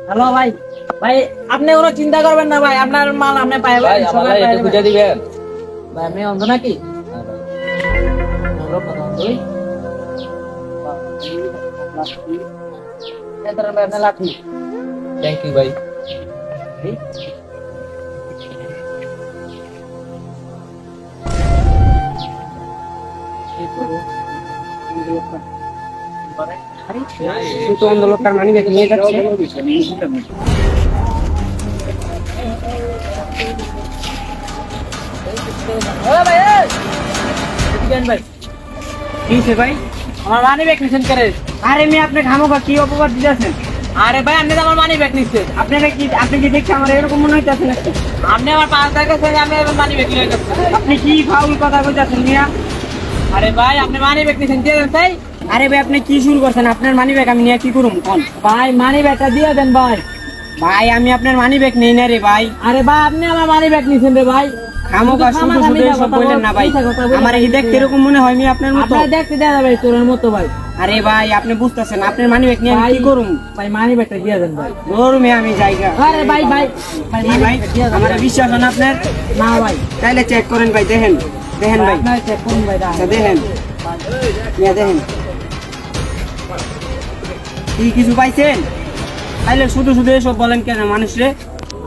Hello ভাই, ভাই আপনি কোনো চিন্তা করবেন না ভাই, আপনার মাল আপনি পাই ভাই যাবেন, আমার সবাই পাই একটু যাবেন। খুঁজে দিবেন। ভাই আপনি অন্ধ নাকি? হ্যাঁ ভাই। আমারও কথা অন্ধই। এই ধরেন ভাই আপনার লাঠি। থ্যাংক ইউ ভাই। এই, এই করো। আরে, সে তো অন্ধ লোকটার মানি ব্যাগ নিয়ে যাচ্ছে। হ্যালো ভাই, এই, এদিকে আন ভাই। কি সে ভাই? আমার মানি ব্যাগ নিছেন করে। আরে মেয়ে আপনি খামোখা কি অপবাদ দিতেছেন? আরে ভাই আপনি তো আমার মানি ব্যাগ নিচ্ছেন। আপনি কি দেখছে আমার এরকম মনে হইতেছে নাকি? আপনি আমার পাঁচ টাকা ছেড়ে আমি মানি ব্যাগ নিয়ে গেছি। আপনি কি ফাউল কথা কইতাছেন মিয়া? আরে ভাই আপনি মানি ব্যাগ নিছেন দিয়ে দেন তাই। আরে ভাই আপনি কি শুরু করছেন? আপনার মানি ব্যাগ আমি নিয়ে কি করুম কোন? ভাই মানি ব্যাগটা দিয়ে দেন ভাই। ভাই আমি আপনার মানি ব্যাগ নেই না রে ভাই। আরে ভাই আপনি আমার মানি ব্যাগ নিছেন রে ভাই। খামোখা শুধু শুধু এসব বললেন না ভাই। আমার কি দেখতে এরকম মনে হয় মিয়া আপনার মতো? আপনার দেখতে দেওয়া যাবে তোর মতো ভাই। আরে ভাই আপনি বুঝতেছেন আপনার মানি ব্যাগ নিয়ে আমি কি করুম? ভাই মানি ব্যাগটা দিয়ে দেন ভাই। ধরু মেয়ে আমি জায়গা। আরে ভাই ভাই ভাই কি মানি ভাই ব্যাগটা দিয়ে দেন আমার ভাই। বিশ্বাস হয় না আপনার? না ভাই, তাইলে চেক করেন ভাই, দেখেন দেখেন ভাই। আপনার চেক করুন ভাই। আচ্ছা দেখেন মিয়া দেখেন কি কিছু পাইছেন? তাইলে শুধু শুধু এসব বলেন কেন মানুষরে?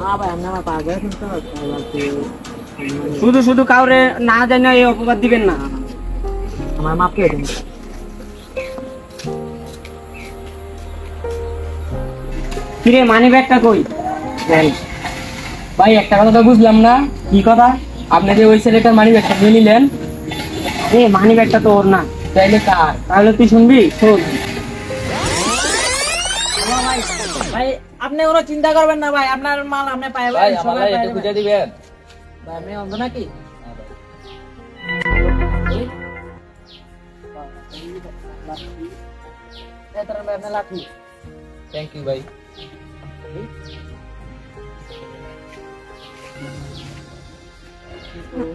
না ভাই আপনি আমার পাগল শুনতে শুধু শুধু কাউরে না জানা এই অপবাদ দিবেন না। আমার মাপ কে দেন। কিরে মানি ব্যাগটা কই? দেন। ভাই একটা কথা তো বুঝলাম না, কি কথা? আপনি যে ওই ছেলেটার মানি ব্যাগটা নিয়ে নিলেন, এ মানি ব্যাগটা তো ওর না। তাইলে কার? তাহলে তুই শুনবি শোন। ভাই ভাই আপনি কোনো চিন্তা করবেন না ভাই, আপনার মাল আপনি পাই ভাই যাবেন, আমার সবাই পাই একটু যাবেন। খুঁজে দিবেন। ভাই আপনি অন্ধ নাকি? হ্যাঁ ভাই। এই ধরেন ভাই আপনার লাঠি। থ্যাংক ইউ ভাই। এই করো।